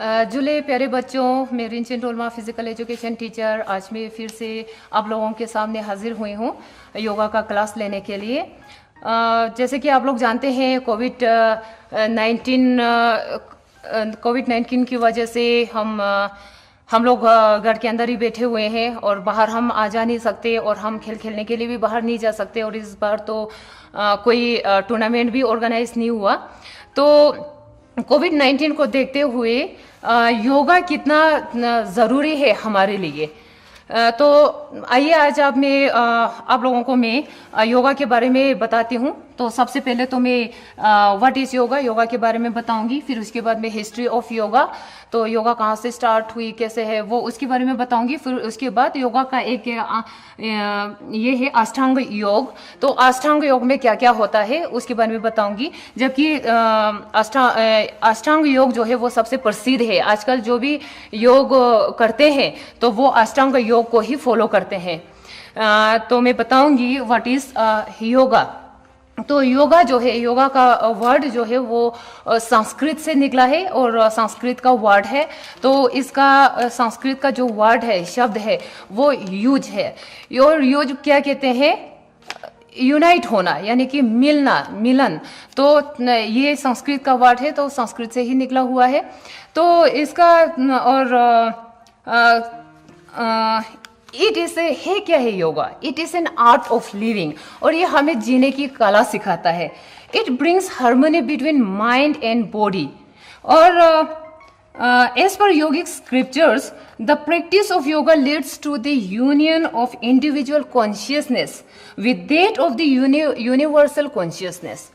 जुले प्यारे बच्चों, मैं रिंचन टोलमा फिजिकल एजुकेशन टीचर आज मैं फिर से आप लोगों के सामने हाजिर हुई हूँ योगा का क्लास लेने के लिए। जैसे कि आप लोग जानते हैं कोविड 19 की वजह से हम लोग घर के अंदर ही बैठे हुए हैं और बाहर हम आ जा नहीं सकते और हम खेलने के लिए भी बाहर नहीं जा सकते। और इस बार तो कोई टूर्नामेंट भी ऑर्गेनाइज नहीं हुआ। तो कोविड 19 को देखते हुए योगा कितना ज़रूरी है हमारे लिए। तो आइए आज आप लोगों को मैं योगा के बारे में बताती हूँ। तो सबसे पहले तो मैं व्हाट इज़ योगा के बारे में बताऊंगी। फिर उसके बाद में हिस्ट्री ऑफ योगा, तो योगा कहाँ से स्टार्ट हुई, कैसे है, वो उसके बारे में बताऊंगी। फिर उसके बाद योगा का एक ये है अष्टांग योग। तो अष्टांग योग में क्या क्या होता है उसके बारे में बताऊंगी। जबकि अष्टांग योग जो है वो सबसे प्रसिद्ध है। आजकल जो भी योग करते हैं तो वो अष्टांग योग को ही फॉलो करते हैं। तो मैं बताऊंगी व्हाट इज योगा। तो योगा जो है, योगा का वर्ड जो है वो संस्कृत से निकला है और संस्कृत का वर्ड है। तो इसका संस्कृत का जो वर्ड है, शब्द है, वो यूज है। और यूज क्या कहते हैं? यूनाइट होना, यानी कि मिलना, मिलन। तो ये संस्कृत का वर्ड है, तो संस्कृत से ही निकला हुआ है। तो इसका और इट इज है क्या है yoga? It is an art of living, और ये हमें जीने की कला सिखाता है। It brings harmony between mind and body. और as per yogic scriptures, the practice of yoga leads to the union of individual consciousness with that of the universal consciousness,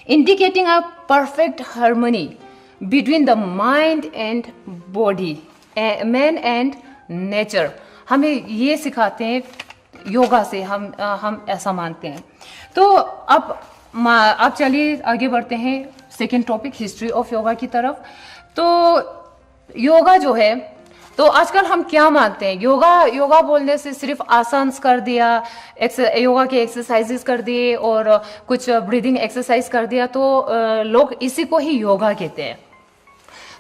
indicating a perfect harmony between the mind and body, man and nature। हमें ये सिखाते हैं योगा से, हम ऐसा मानते हैं। तो अब चलिए आगे बढ़ते हैं second topic, history of yoga की तरफ। तो योगा जो है, तो आजकल हम क्या मानते हैं? योगा बोलने से सिर्फ आसन्स कर दिया, योगा के एक्सरसाइजेस कर दिए और कुछ ब्रीदिंग एक्सरसाइज कर दिया, तो लोग इसी को ही योगा कहते हैं।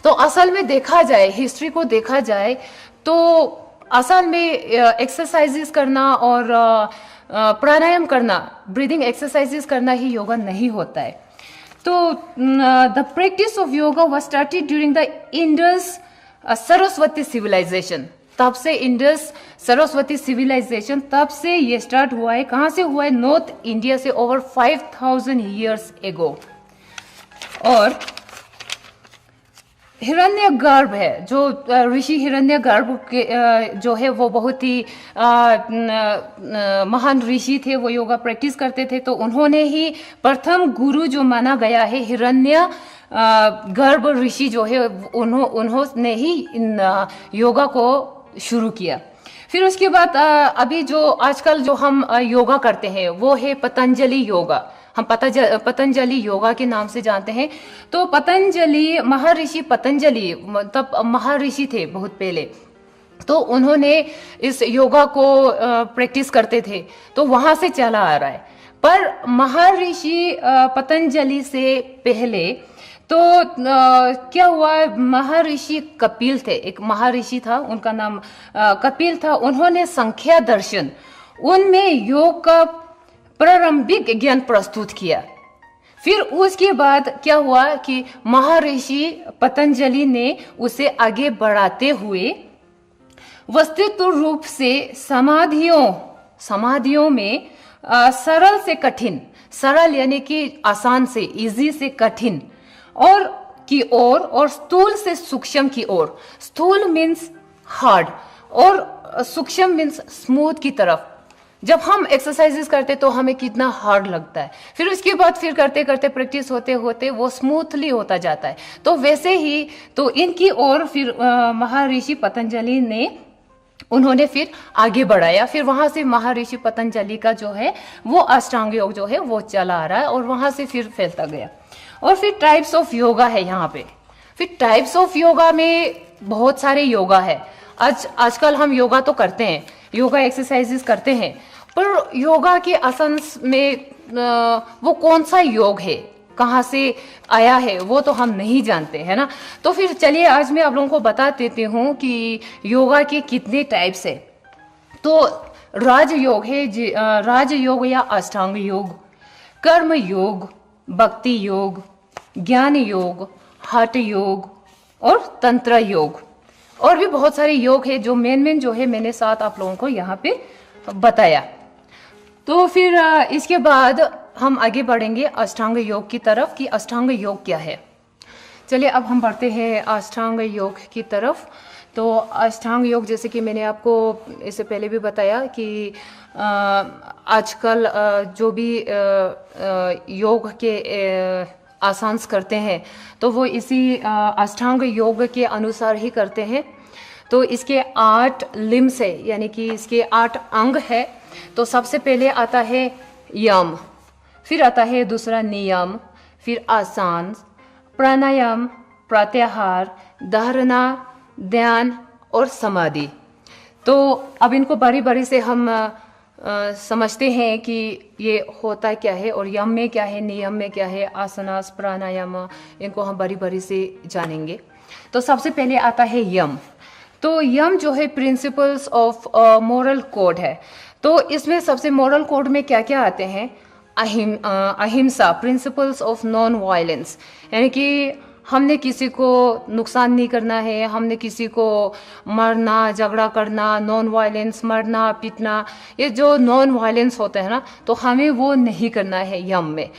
तो असल में देखा जाए, हिस्ट्री को देखा जाए, तो असल में एक्सरसाइजेस करना और प्राणायाम करना, ब्रीदिंग एक्सरसाइजेस करना ही योगा नहीं होता है। तो the practice of yoga was started during the Indus Saraswati civilization. तब से इंडस सरस्वती सिविलाइजेशन, तब से ये स्टार्ट हुआ है। कहाँ से हुआ है? नॉर्थ इंडिया से, ओवर 5000 ईयर्स एगो। और हिरण्यगर्भ है, जो ऋषि हिरण्यगर्भ के जो है वो बहुत ही महान ऋषि थे। वो योगा प्रैक्टिस करते थे। तो उन्होंने ही प्रथम गुरु जो माना गया है, हिरण्य गर्भ ऋषि जो है, उन्होंने ही इन योगा को शुरू किया। फिर उसके बाद अभी जो आजकल जो हम योगा करते हैं वो है पतंजलि योगा। हम पतंजलि योगा के नाम से जानते हैं। तो पतंजलि, महर्षि पतंजलि तब महर्षि थे बहुत पहले। तो उन्होंने इस योगा को प्रैक्टिस करते थे, तो वहां से चला आ रहा है। पर महर्षि पतंजलि से पहले तो क्या हुआ? महर्षि कपिल थे, एक महर्षि था, उनका नाम कपिल था। उन्होंने संख्या दर्शन, उनमें योग का प्रारंभिक ज्ञान प्रस्तुत किया। फिर उसके बाद क्या हुआ कि महर्षि पतंजलि ने उसे आगे बढ़ाते हुए वस्तुतः रूप से समाधियों में सरल से कठिन, सरल यानी कि आसान से, इजी से कठिन, और स्थूल से सूक्ष्म की ओर। स्थूल मीन्स हार्ड और सूक्ष्म मीन्स स्मूथ की तरफ। जब हम एक्सरसाइजेस करते तो हमें कितना हार्ड लगता है, फिर उसके बाद फिर करते करते प्रैक्टिस होते होते वो स्मूथली होता जाता है। तो वैसे ही तो इनकी ओर फिर महर्षि पतंजलि ने, उन्होंने फिर आगे बढ़ाया। फिर वहां से महर्षि पतंजलि का जो है वो अष्टांग योग जो है वो चला आ रहा है, और वहां से फिर फैलता गया। और फिर टाइप्स ऑफ योगा है यहाँ पे। फिर टाइप्स ऑफ योगा में बहुत सारे योगा है। आजकल हम योगा तो करते हैं, योगा एक्सरसाइजेस करते हैं, पर योगा के आसन्स में वो कौन सा योग है, कहाँ से आया है वो तो हम नहीं जानते, है ना। तो फिर चलिए आज मैं आप लोगों को बता देती हूँ कि योगा के कितने टाइप्स है। तो राजयोग है, राजयोग या अष्टांग योग, कर्म योग, भक्ति योग, ज्ञान योग, हठ योग और तंत्र योग, और भी बहुत सारे योग है जो मेन जो है मैंने साथ आप लोगों को यहाँ पे बताया। तो फिर इसके बाद हम आगे बढ़ेंगे अष्टांग योग की तरफ कि अष्टांग योग क्या है। चलिए अब हम बढ़ते हैं अष्टांग योग की तरफ। तो अष्टांग योग जैसे कि मैंने आपको इससे पहले भी बताया कि आजकल जो भी योग के आसान्स करते हैं तो वो इसी अष्टांग योग के अनुसार ही करते हैं। तो इसके 8 लिम्स है, यानी कि इसके 8 अंग है। तो सबसे पहले आता है यम, फिर आता है दूसरा नियम, फिर आसन, प्राणायाम, प्रत्याहार, धारणा, ध्यान और समाधि। तो अब इनको बारी बारी से हम समझते हैं कि ये होता क्या है और यम में क्या है, नियम में क्या है, आसनास, प्राणायाम, इनको हम बारी बारी से जानेंगे। तो सबसे पहले आता है यम। तो यम जो है प्रिंसिपल्स ऑफ मोरल कोड है। तो इसमें सबसे मोरल कोड में क्या क्या आते हैं, अहिंसा, प्रिंसिपल्स ऑफ नॉन वायलेंस, यानी कि हमने किसी को नुकसान नहीं करना है, हमने किसी को मारना, झगड़ा करना, नॉन वायलेंस, मरना, पीटना, ये जो नॉन वायलेंस होता है ना, तो हमें वो नहीं करना है यम में।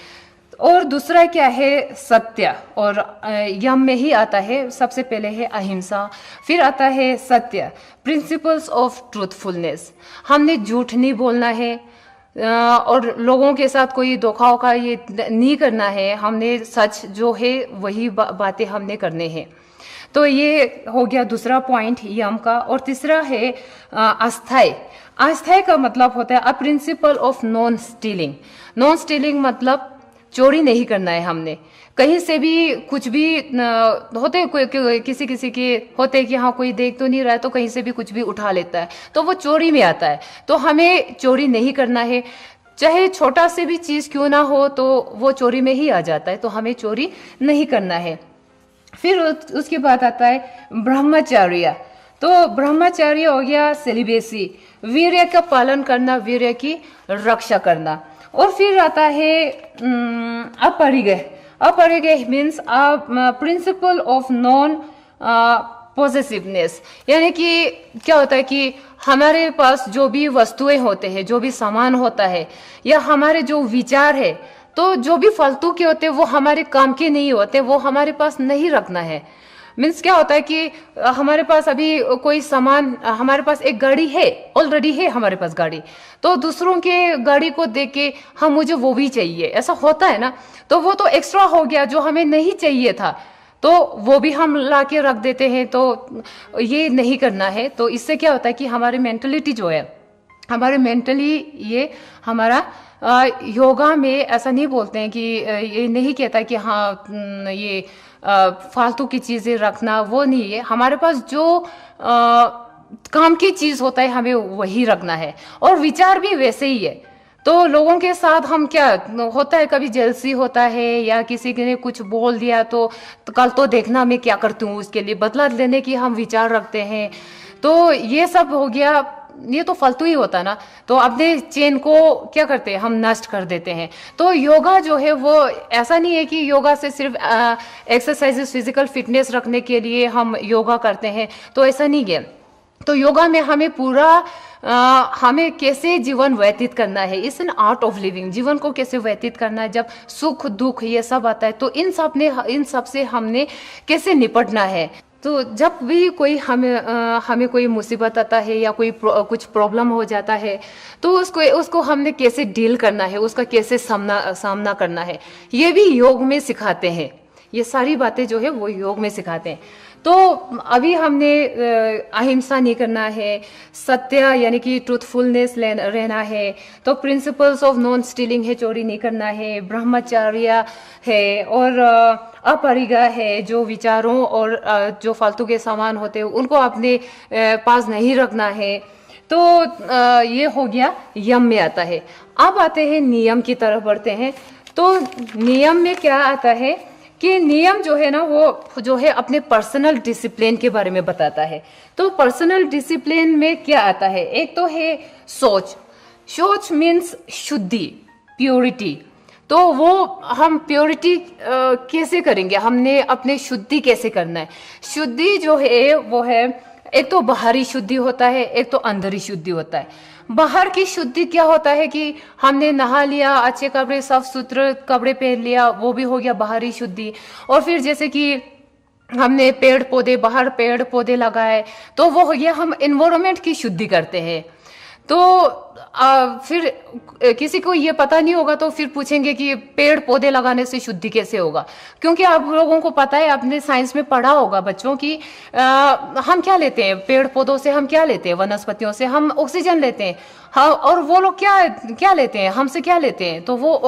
और दूसरा क्या है, सत्य, और यम में ही आता है। सबसे पहले है अहिंसा, फिर आता है सत्य, प्रिंसिपल्स ऑफ ट्रूथफुलनेस, हमने झूठ नहीं बोलना है और लोगों के साथ कोई धोखा का ये नहीं करना है, हमने सच जो है वही बातें हमने करने हैं। तो ये हो गया दूसरा पॉइंट यम का। और तीसरा है अस्थाई। अस्थाई का मतलब होता है a principle of non stealing. Non stealing मतलब चोरी नहीं करना है हमने, कहीं से भी कुछ भी होते किसी किसी के होते कि हाँ कोई देख तो नहीं रहा है तो कहीं से भी कुछ भी उठा लेता है, तो वो चोरी में आता है। तो हमें चोरी नहीं करना है, चाहे छोटा से भी चीज क्यों ना हो तो वो चोरी में ही आ जाता है, तो हमें चोरी नहीं करना है। फिर उसके बाद आता है ब्रह्मचर्य। तो ब्रह्मचर्य हो गया सेलिबेसी, वीर्य का पालन करना, वीर्य की रक्षा करना। और फिर आता है अपरिग्रह। अपरिग्रह means principal of non possessiveness, यानी कि क्या होता है कि हमारे पास जो भी वस्तुएं होते हैं, जो भी सामान होता है, या हमारे जो विचार है, तो जो भी फालतू के होते हैं वो हमारे काम के नहीं होते, वो हमारे पास नहीं रखना है। मीन्स क्या होता है कि हमारे पास अभी कोई सामान, हमारे पास एक गाड़ी है, ऑलरेडी है हमारे पास गाड़ी, तो दूसरों के गाड़ी को देख के हम मुझे वो भी चाहिए, ऐसा होता है ना। तो वो तो एक्स्ट्रा हो गया जो हमें नहीं चाहिए था, तो वो भी हम ला के रख देते हैं। तो ये नहीं करना है। तो इससे क्या होता है कि हमारी मेंटलिटी जो है, हमारे मेंटली ये हमारा योगा में ऐसा नहीं बोलते हैं कि ये नहीं कहता कि हाँ ये फालतू की चीजें रखना, वो नहीं है। हमारे पास जो काम की चीज होता है हमें वही रखना है, और विचार भी वैसे ही है। तो लोगों के साथ हम क्या होता है, कभी जेलसी होता है या किसी ने कुछ बोल दिया तो कल तो देखना मैं क्या करती हूँ, उसके लिए बदला लेने की हम विचार रखते हैं। तो ये सब हो गया, ये तो फालतू ही होता है ना। तो अपने चेन को क्या करते हैं, हम नष्ट कर देते हैं। तो योगा जो है वो ऐसा नहीं है कि योगा से सिर्फ एक्सरसाइजेस, फिजिकल फिटनेस रखने के लिए हम योगा करते हैं, तो ऐसा नहीं है। तो योगा में हमें पूरा हमें कैसे जीवन व्यतीत करना है, it's an art of living. जीवन को कैसे व्यतीत करना है, जब सुख दुख ये सब आता है, तो इन सब से हमने कैसे निपटना है। तो जब भी कोई हमें कोई मुसीबत आता है या कोई कुछ प्रॉब्लम हो जाता है, तो उसको हमने कैसे डील करना है, उसका कैसे सामना करना है, ये भी योग में सिखाते हैं। ये सारी बातें जो है वो योग में सिखाते हैं। तो अभी हमने अहिंसा नहीं करना है, सत्य यानी कि ट्रूथफुलनेस रहना है, तो प्रिंसिपल्स ऑफ नॉन स्टीलिंग है, चोरी नहीं करना है, ब्रह्मचर्य है, और अपरिग्रह है, जो विचारों और जो फालतू के सामान होते हैं उनको अपने पास नहीं रखना है। तो ये हो गया यम में आता है। अब आते हैं नियम की तरफ बढ़ते हैं। तो नियम में क्या आता है कि नियम जो है ना वो जो है अपने पर्सनल डिसिप्लिन के बारे में बताता है। तो पर्सनल डिसिप्लिन में क्या आता है, एक तो है सोच। सोच मीन्स शुद्धि, प्योरिटी। तो वो हम प्योरिटी कैसे करेंगे, हमने अपने शुद्धि कैसे करना है। शुद्धि जो है वो है, एक तो बाहरी शुद्धि होता है, एक तो अंदरी शुद्धि होता है। बाहर की शुद्धि क्या होता है कि हमने नहा लिया, अच्छे कपड़े साफ सुथरे कपड़े पहन लिया, वो भी हो गया बाहरी शुद्धि। और फिर जैसे कि हमने पेड़ पौधे, बाहर पेड़ पौधे लगाए, तो वो हो गया हम एनवायरनमेंट की शुद्धि करते हैं। तो फिर किसी को ये पता नहीं होगा तो फिर पूछेंगे कि पेड़ पौधे लगाने से शुद्धि कैसे होगा, क्योंकि आप लोगों को पता है, आपने साइंस में पढ़ा होगा बच्चों की हम क्या लेते हैं पेड़ पौधों से, हम क्या लेते हैं वनस्पतियों से, हम ऑक्सीजन लेते हैं। हाँ, और वो लोग क्या क्या लेते हैं, हमसे क्या लेते हैं, तो वो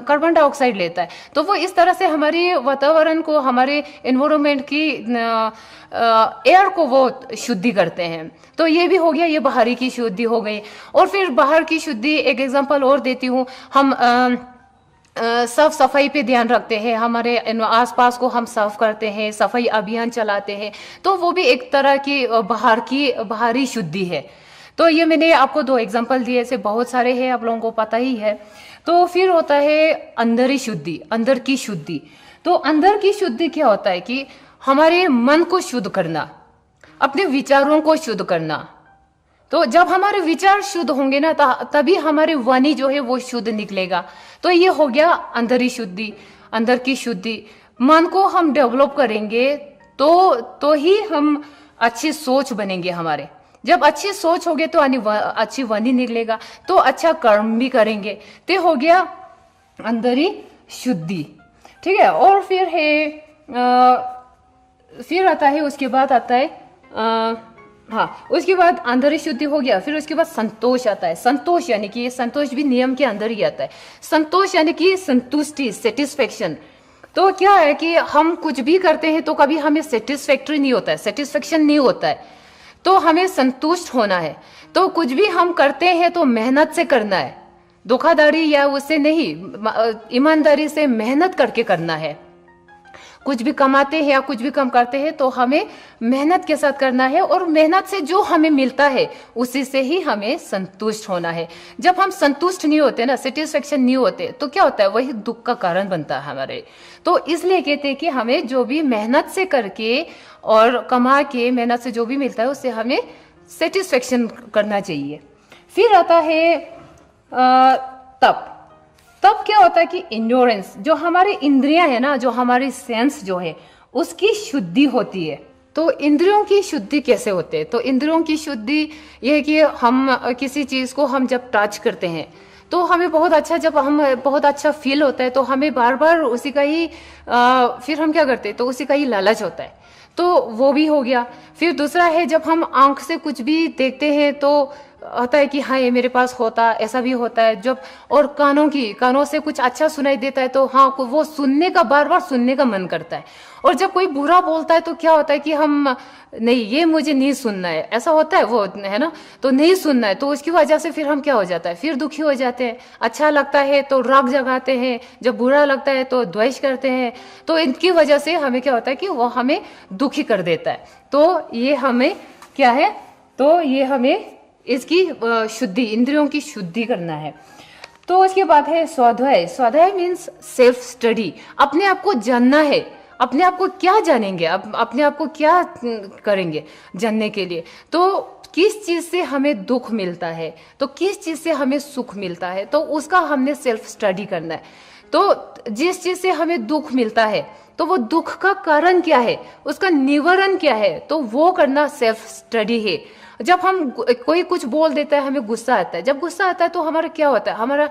कार्बन डाइऑक्साइड लेता है। तो वो इस तरह से हमारे वातावरण को, हमारे एनवायरनमेंट की एयर को वो शुद्धि करते हैं। तो ये भी हो गया, ये बाहरी की शुद्धि हो गई। और फिर बाहर की शुद्धि, एक एग्जांपल और देती हूँ, हम साफ सफाई पे ध्यान रखते हैं, हमारे आसपास को हम साफ करते हैं, सफाई अभियान चलाते हैं, तो वो भी एक तरह की बाहरी शुद्धि है। तो ये मैंने आपको 2 एग्जांपल दिए, ऐसे बहुत सारे हैं, आप लोगों को पता ही है। तो फिर होता है अंदरी शुद्धि, अंदर की शुद्धि। तो अंदर की शुद्धि क्या होता है कि हमारे मन को शुद्ध करना, अपने विचारों को शुद्ध करना। तो जब हमारे विचार शुद्ध होंगे ना, तभी हमारे वाणी जो है वो शुद्ध निकलेगा। तो ये हो गया अंदरी शुद्धि, अंदर की शुद्धि। मन को हम डेवलप करेंगे तो ही हम अच्छी सोच बनेंगे हमारे। जब अच्छी सोच होगी तो अच्छी वाणी निकलेगा, तो अच्छा कर्म भी करेंगे। तो हो गया अंदरी शुद्धि, ठीक है। और फिर है फिर आता है, उसके बाद आता है हाँ, उसके बाद अंदर शुद्धि हो गया। फिर उसके बाद संतोष आता है। संतोष यानी कि संतोष भी नियम के अंदर ही आता है। संतोष यानी कि संतुष्टि, सेटिस्फेक्शन। तो क्या है कि हम कुछ भी करते हैं तो कभी हमें सेटिस्फैक्टरी नहीं होता है, सेटिस्फेक्शन नहीं होता है, तो हमें संतुष्ट होना है। तो कुछ भी हम करते हैं तो मेहनत से करना है, धोखाधड़ी या उससे नहीं, ईमानदारी से मेहनत करके करना है। कुछ भी कमाते हैं या कुछ भी कम करते हैं तो हमें मेहनत के साथ करना है, और मेहनत से जो हमें मिलता है उसी से ही हमें संतुष्ट होना है। जब हम संतुष्ट नहीं होते ना, सेटिस्फेक्शन नहीं होते, तो क्या होता है, वही दुख का कारण बनता है हमारे। तो इसलिए कहते हैं कि हमें जो भी मेहनत से करके और कमा के, मेहनत से जो भी मिलता है उससे हमें सेटिस्फेक्शन करना चाहिए। फिर आता है तप। तब क्या होता है कि इंड्योरेंस, जो हमारी इंद्रियां है ना, जो हमारी सेंस जो है, उसकी शुद्धि होती है। तो इंद्रियों की शुद्धि कैसे होते हैं, तो इंद्रियों की शुद्धि ये है कि हम किसी चीज को हम जब टच करते हैं तो हमें बहुत अच्छा, जब हम बहुत अच्छा फील होता है तो हमें बार बार उसी का ही फिर हम क्या करते हैं, तो उसी का ही लालच होता है, तो वो भी हो गया। फिर दूसरा है, जब हम आंख से कुछ भी देखते हैं तो होता है कि हाँ ये मेरे पास होता, ऐसा भी होता है। जब और कानों से कुछ अच्छा सुनाई देता है तो हाँ वो सुनने का, बार बार सुनने का मन करता है। और जब कोई बुरा बोलता है तो क्या होता है कि हम नहीं, ये मुझे नहीं सुनना है, ऐसा होता है, वो है ना, तो नहीं सुनना है। तो उसकी वजह से फिर हम क्या हो जाता है, फिर दुखी हो जाते हैं। अच्छा लगता है तो राग जगाते हैं, जब बुरा लगता है तो द्वेष करते हैं। तो इनकी वजह से हमें क्या होता है कि वो हमें दुखी कर देता है। तो ये हमें क्या है, तो ये हमें इसकी शुद्धि, इंद्रियों की शुद्धि करना है। तो उसके बाद है स्वाध्याय। स्वाध्याय मीन्स सेल्फ स्टडी, अपने आप को जानना है। अपने आप को क्या जानेंगे, अपने आप को क्या करेंगे जानने के लिए, तो किस चीज से हमें दुख मिलता है, तो किस चीज से हमें सुख मिलता है, तो उसका हमने सेल्फ स्टडी करना है। तो जिस चीज से हमें दुख मिलता है तो वो दुख का कारण क्या है, उसका निवारण क्या है, तो वो करना सेल्फ स्टडी है। जब हम कोई कुछ बोल देता है, हमें गुस्सा आता है। जब गुस्सा आता है तो हमारा क्या होता है, हमारा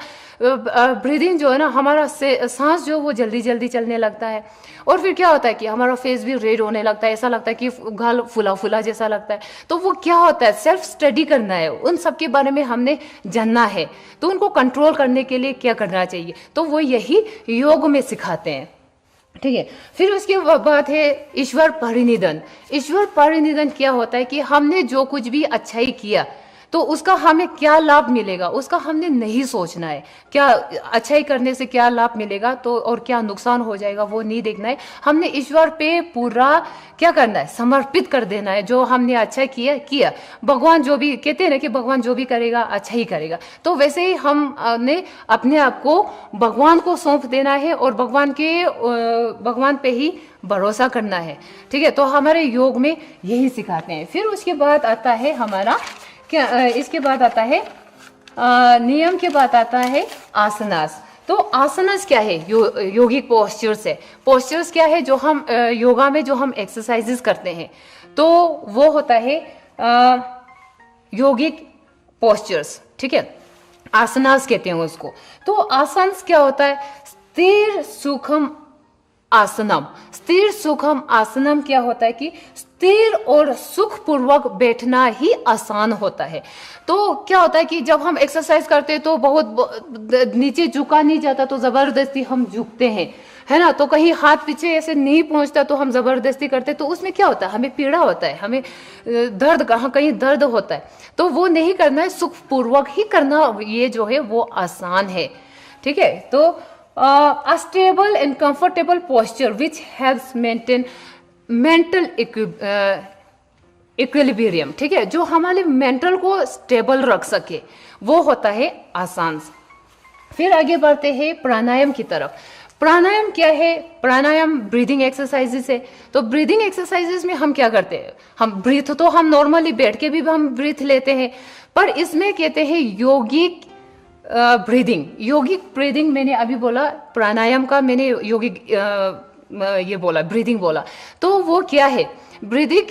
ब्रीदिंग जो है ना, हमारा सांस जो वो जल्दी जल्दी चलने लगता है। और फिर क्या होता है कि हमारा फेस भी रेड होने लगता है, ऐसा लगता है कि गाल फुला फुला जैसा लगता है। तो वो क्या होता है, सेल्फ स्टडी करना है, उन सब के बारे में हमने जानना है। तो उनको कंट्रोल करने के लिए क्या करना चाहिए, तो वो यही योग में सिखाते हैं, ठीक है। फिर उसके बाद है ईश्वर परिनिधन। ईश्वर परिनिधन क्या होता है कि हमने जो कुछ भी अच्छाई किया तो उसका हमें क्या लाभ मिलेगा उसका हमने नहीं सोचना है। क्या अच्छाई करने से क्या लाभ मिलेगा तो और क्या नुकसान हो जाएगा वो नहीं देखना है। हमने ईश्वर पे पूरा क्या करना है, समर्पित कर देना है। जो हमने अच्छा किया किया, भगवान जो भी कहते हैं ना कि भगवान जो भी करेगा अच्छा ही करेगा, तो वैसे ही हमने अपने आप को भगवान को सौंप देना है और भगवान पे ही भरोसा करना है। ठीक है, तो हमारे योग में यही सिखाते हैं। फिर उसके बाद आता है हमारा क्या, इसके बाद आता है नियम के बाद आता है आसनास। तो आसनास क्या है? योगिक पोस्चर्स है। पोस्चर्स क्या है जो हम योगा में जो हम एक्सरसाइजेस करते हैं, तो वो होता है योगिक पोस्चर्स। ठीक है, आसनास कहते हैं उसको। तो आसनास क्या होता है? स्थिर सुखम आसनम। स्थिर सुखम आसनम क्या होता है कि स्थिर और सुखपूर्वक बैठना ही आसान होता है। तो क्या होता है कि जब हम एक्सरसाइज करते हैं तो बहुत नीचे झुका नहीं जाता, तो जबरदस्ती हम झुकते हैं, है ना। तो कहीं हाथ पीछे ऐसे नहीं पहुंचता तो हम जबरदस्ती करते, तो उसमें क्या होता है, हमें पीड़ा होता है, हमें दर्द कहीं दर्द होता है। तो वो नहीं करना है, सुखपूर्वक ही करना, ये जो है वो आसान है। ठीक है, तो a stable and comfortable posture which helps maintain mental equilibrium. ठीक है, जो हमारे मेंटल को स्टेबल रख सके, वो होता है आसन। फिर आगे बढ़ते हैं प्राणायाम की तरफ। प्राणायाम क्या है? प्राणायाम ब्रीदिंग एक्सरसाइजेस है। तो ब्रीदिंग एक्सरसाइजेस में हम क्या करते हैं, हम ब्रीथ तो हम नॉर्मली बैठ के भी हम ब्रीथ लेते हैं, पर इसमें कहते हैं यौगिक ब्रीदिंग। यौगिक ब्रीदिंग मैंने अभी बोला, प्राणायाम का मैंने यौगिक ये बोला, ब्रीदिंग बोला। तो वो क्या है ब्रीदिंग?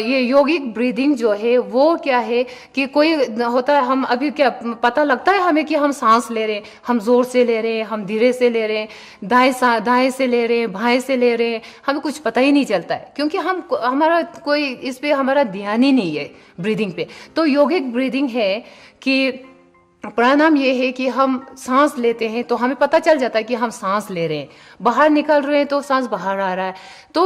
ये यौगिक ब्रीदिंग जो है वो क्या है कि कोई होता है, हम अभी क्या पता लगता है हमें कि हम सांस ले रहे हैं, हम जोर से ले रहे हैं, हम धीरे से ले रहे हैं, दाएं से ले रहे हैं, बाएं से ले रहे हैं, हमें कुछ पता ही नहीं चलता है, क्योंकि हमारा कोई इस पे हमारा ध्यान ही नहीं है ब्रीदिंग पे। तो यौगिक ब्रीदिंग है कि प्राणायाम ये है कि हम सांस लेते हैं तो हमें पता चल जाता है कि हम सांस ले रहे हैं, बाहर निकल रहे हैं तो सांस बाहर आ रहा है, तो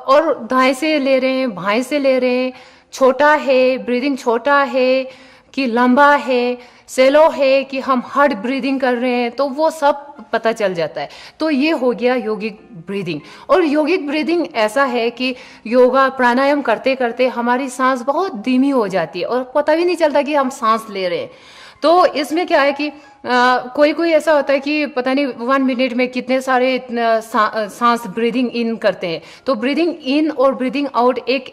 और दाएं से ले रहे हैं, बाएं से ले रहे हैं, छोटा है ब्रीदिंग, छोटा है कि लंबा है, सेलो है कि हम हार्ड ब्रीदिंग कर रहे हैं, तो वो सब पता चल जाता है। तो ये हो गया यौगिक ब्रीदिंग। और यौगिक ब्रीदिंग ऐसा है कि योगा प्राणायाम करते करते हमारी सांस बहुत धीमी हो जाती है और पता भी नहीं चलता कि हम सांस ले रहे हैं। तो इसमें क्या है कि कोई ऐसा होता है कि पता नहीं 1 मिनट में कितने सारे सांस ब्रीदिंग इन करते हैं, तो ब्रीदिंग इन और ब्रीदिंग आउट एक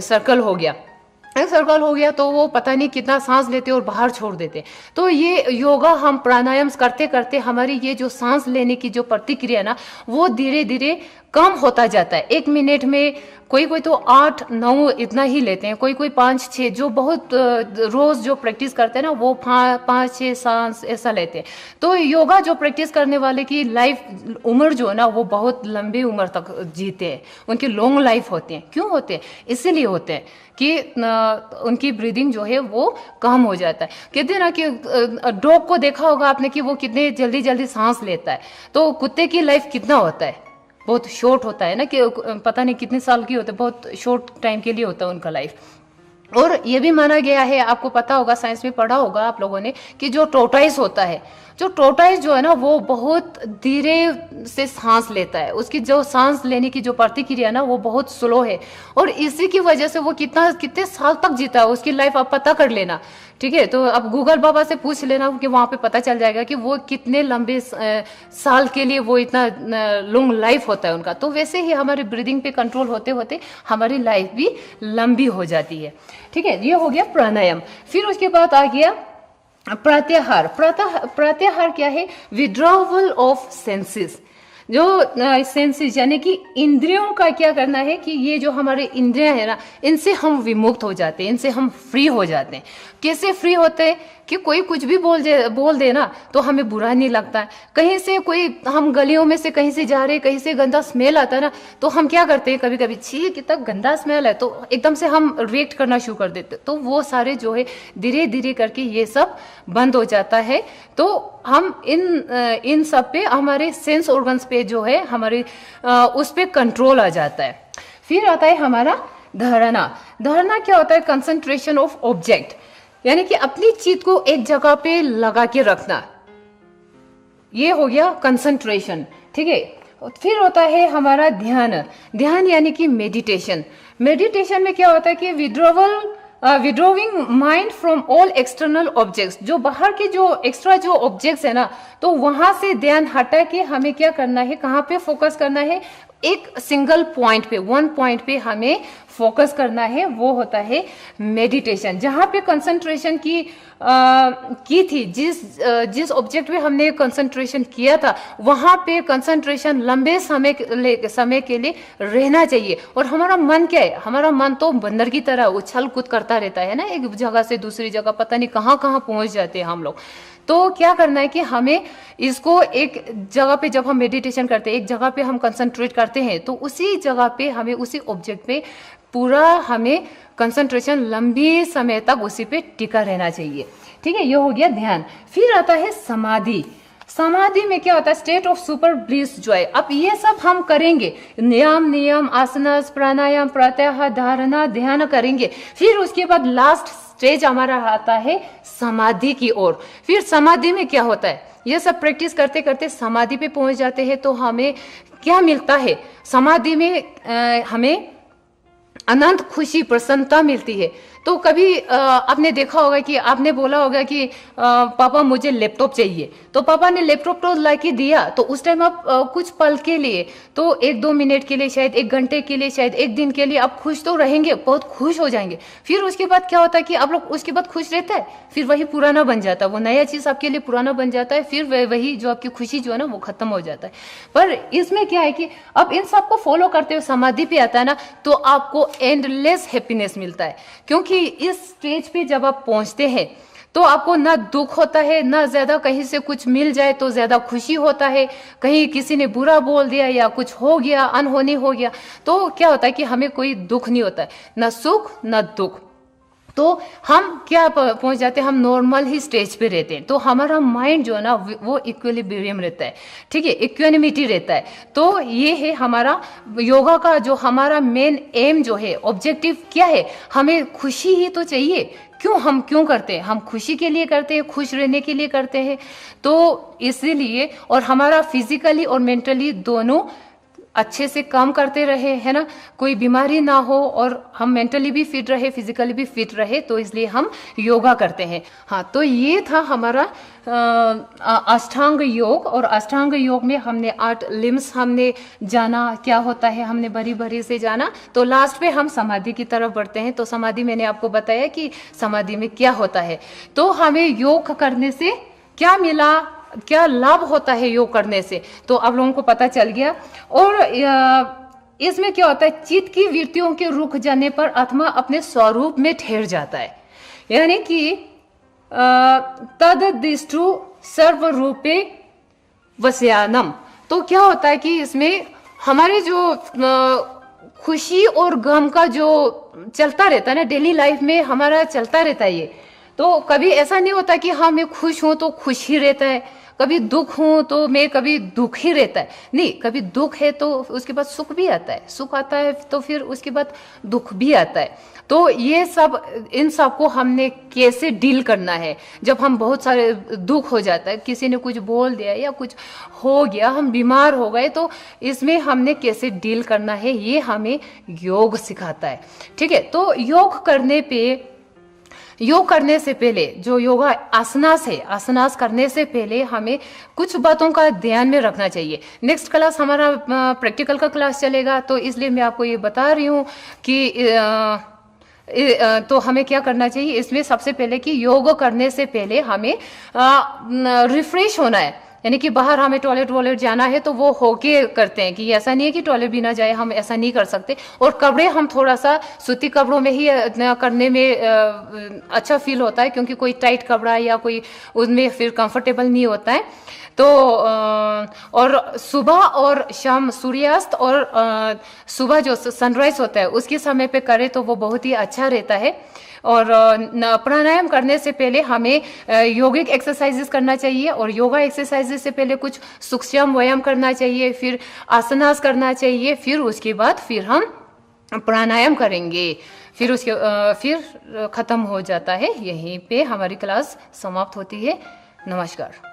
सर्कल हो गया, तो वो पता नहीं कितना सांस लेते और बाहर छोड़ देते। तो ये योगा हम प्राणायाम करते करते हमारी ये जो सांस लेने की जो प्रतिक्रिया ना, वो धीरे धीरे कम होता जाता है। 1 मिनट में कोई तो 8-9 इतना ही लेते हैं, कोई 5-6, जो बहुत रोज जो प्रैक्टिस करते हैं ना वो 5-6 सांस ऐसा लेते हैं। तो योगा जो प्रैक्टिस करने वाले की लाइफ उम्र जो है ना वो बहुत लंबी उम्र तक जीते हैं, उनकी लॉन्ग लाइफ होती है। क्यों होते हैं? इसीलिए होते हैं कि उनकी ब्रीदिंग जो है वो कम हो जाता है। कहते हैं ना कि डॉग को देखा होगा आपने कि वो कितने जल्दी जल्दी सांस लेता है, तो कुत्ते की लाइफ कितना होता है? बहुत शॉर्ट होता है ना, कि पता नहीं कितने साल की होते हैं, बहुत शॉर्ट टाइम के लिए होता है उनका लाइफ। और ये भी माना गया है, आपको पता होगा, साइंस में पढ़ा होगा आप लोगों ने, कि जो टोर्टोइस होता है, जो टोर्टोइस जो है ना वो बहुत धीरे से सांस लेता है, उसकी जो सांस लेने की जो प्रतिक्रिया ना वो बहुत स्लो है, और इसी की वजह से वो कितने साल तक जीता है, उसकी लाइफ आप पता कर लेना। ठीक है, तो अब गूगल बाबा से पूछ लेना कि वहां पे पता चल जाएगा कि वो कितने लंबे साल के लिए वो इतना लॉन्ग लाइफ होता है उनका। तो वैसे ही हमारे ब्रीदिंग पे कंट्रोल होते होते हमारी लाइफ भी लंबी हो जाती है। ठीक है, ये हो गया प्राणायाम। फिर उसके बाद आ गया प्रत्याहार। प्रत्याहार क्या है? Withdrawal of senses. जो सेंसेस यानी कि इंद्रियों का क्या करना है कि ये जो हमारे इंद्रियां है ना, इनसे हम विमुक्त हो जाते हैं, इनसे हम फ्री हो जाते हैं। कैसे फ्री होते हैं? कि कोई कुछ भी बोल दे ना तो हमें बुरा नहीं लगता है। कहीं से कोई, हम गलियों में से कहीं से जा रहे, कहीं से गंदा स्मेल आता है ना, तो हम क्या करते हैं, कभी कभी छी कितना गंदा स्मेल है, तो एकदम से हम रिएक्ट करना शुरू कर देते। तो वो सारे जो है धीरे धीरे करके ये सब बंद हो जाता है। तो हम इन सब पे, हमारे सेंस ऑर्गन्स पे जो है हमारे उस पे कंट्रोल आ जाता है। फिर आता है हमारा धारणा, धारणा क्या होता है? कंसंट्रेशन ऑफ ऑब्जेक्ट, यानी कि अपनी चीज को एक जगह पे लगा के रखना, ये हो गया कंसंट्रेशन। ठीक है, फिर होता है हमारा ध्यान, ध्यान यानी कि मेडिटेशन। मेडिटेशन में क्या होता है कि withdrawing mind from all external objects, जो बाहर के जो एक्स्ट्रा जो ऑब्जेक्ट्स है ना, तो वहां से ध्यान हटा के हमें क्या करना है, कहाँ पे फोकस करना है? एक सिंगल पॉइंट पे, वन पॉइंट पे हमें फोकस करना है, वो होता है मेडिटेशन। जहां पे कंसंट्रेशन की थी, जिस ऑब्जेक्ट पे हमने कंसंट्रेशन किया था, वहां पे कंसंट्रेशन लंबे समय के लिए रहना चाहिए। और हमारा मन क्या है? हमारा मन तो बंदर की तरह उछल कूद करता रहता है ना, एक जगह से दूसरी जगह, पता नहीं कहाँ कहाँ पहुंच जाते हैं हम लोग। तो क्या करना है कि हमें इसको एक जगह पे, जब हम मेडिटेशन करते हैं, एक जगह पे हम कंसंट्रेट करते हैं, तो उसी जगह पे हमें, उसी ऑब्जेक्ट पे पूरा हमें कंसंट्रेशन लंबी समय तक उसी पे टिका रहना चाहिए। ठीक है, ये हो गया ध्यान। फिर आता है समाधि। समाधि में क्या होता है? State of super bliss Joy. अब ये सब हम करेंगे, नियम आसनास, प्राणायाम, प्रत्याहार, धारणा, ध्यान करेंगे। फिर उसके बाद लास्ट स्टेज हमारा आता है समाधि की ओर। फिर समाधि में क्या होता है? ये सब प्रैक्टिस करते करते समाधि पे पहुंच जाते हैं, तो हमें क्या मिलता है? समाधि में हमें अनंत खुशी, प्रसन्नता मिलती है। तो कभी आपने देखा होगा कि आपने बोला होगा कि पापा मुझे लैपटॉप चाहिए, तो पापा ने लैपटॉप तो ला के दिया, तो उस टाइम आप कुछ पल के लिए, तो 1-2 मिनट के लिए, शायद 1 घंटे के लिए, शायद 1 दिन के लिए आप खुश तो रहेंगे, बहुत खुश हो जाएंगे। फिर उसके बाद क्या होता है कि आप लोग उसके बाद खुश रहता है, फिर वही पुराना बन जाता है, वो नया चीज आपके लिए पुराना बन जाता है, फिर वही जो आपकी खुशी जो है ना, वो खत्म हो जाता है। पर इसमें क्या है कि अब इन सबको फॉलो करते हुए समाधि पे आता है ना, तो आपको एंडलेस हैप्पीनेस मिलता है। क्योंकि इस स्टेज पे जब आप पहुंचते हैं, तो आपको ना दुख होता है, ना ज्यादा कहीं से कुछ मिल जाए तो ज्यादा खुशी होता है, कहीं किसी ने बुरा बोल दिया या कुछ हो गया, अनहोनी हो गया, तो क्या होता है कि हमें कोई दुख नहीं होता है, ना सुख ना दुख। तो हम क्या पहुंच जाते हैं? हम नॉर्मल ही स्टेज पे रहते हैं, तो हमारा माइंड जो है ना, वो इक्विलिब्रियम रहता है। ठीक है, इक्वेनिमिटी रहता है। तो ये है हमारा योगा का जो हमारा मेन एम जो है, ऑब्जेक्टिव क्या है? हमें खुशी ही तो चाहिए। हम क्यों करते हैं? हम खुशी के लिए करते हैं, खुश रहने के लिए करते हैं। तो इसीलिए, और हमारा फिजिकली और मेंटली दोनों अच्छे से काम करते रहे, है ना, कोई बीमारी ना हो, और हम मेंटली भी फिट रहे, फिजिकली भी फिट रहे, तो इसलिए हम योगा करते हैं। हाँ, तो ये था हमारा अष्टांग योग। और अष्टांग योग में हमने 8 लिम्स हमने जाना, क्या होता है हमने बरी बरी से जाना। तो लास्ट पे हम समाधि की तरफ बढ़ते हैं। तो समाधि मैंने आपको बताया कि समाधि में क्या होता है। तो हमें योग करने से क्या मिला, क्या लाभ होता है योग करने से, तो आप लोगों को पता चल गया। और इसमें क्या होता है? चित्त की वृत्तियों के रुक जाने पर आत्मा अपने स्वरूप में ठहर जाता है, यानी कि तददिष्टु सर्वरूपे वस्यानम। तो क्या होता है कि इसमें हमारे जो खुशी और गम का जो चलता रहता है ना, डेली लाइफ में हमारा चलता रहता है ये। तो कभी ऐसा नहीं होता कि हाँ मैं खुश हूं तो खुश ही रहता है, कभी दुख हूं तो मैं कभी दुख ही रहता है। नहीं, कभी दुख है तो उसके बाद सुख भी आता है, सुख आता है तो फिर उसके बाद दुख भी आता है। तो ये सब, इन सब को हमने कैसे डील करना है। जब हम बहुत सारे दुख हो जाता है, किसी ने कुछ बोल दिया या कुछ हो गया, हम बीमार हो गए, तो इसमें हमने कैसे डील करना है, ये हमें योग सिखाता है। ठीक है, तो योग करने से पहले जो योगा आसनास है, आसनास करने से पहले हमें कुछ बातों का ध्यान में रखना चाहिए। नेक्स्ट क्लास हमारा प्रैक्टिकल का क्लास चलेगा, तो इसलिए मैं आपको ये बता रही हूँ कि तो हमें क्या करना चाहिए। इसमें सबसे पहले कि योग करने से पहले हमें रिफ्रेश होना है, यानी कि बाहर हमें टॉयलेट जाना है तो वो होके करते हैं, कि ऐसा नहीं है कि टॉयलेट भी ना जाए, हम ऐसा नहीं कर सकते। और कपड़े हम थोड़ा सा सूती कपड़ों में ही करने में अच्छा फील होता है, क्योंकि कोई टाइट कपड़ा या कोई उसमें फिर कंफर्टेबल नहीं होता है। तो और सुबह और शाम, सूर्यास्त और सुबह जो सनराइज होता है उसके समय पे करें तो वो बहुत ही अच्छा रहता है। और प्राणायाम करने से पहले हमें योगिक एक्सरसाइजेस करना चाहिए, और योगा एक्सरसाइजेस से पहले कुछ सूक्ष्म व्यायाम करना चाहिए, फिर आसनास करना चाहिए, फिर उसके बाद फिर हम प्राणायाम करेंगे, फिर फिर ख़त्म हो जाता है। यहीं पे हमारी क्लास समाप्त होती है। नमस्कार।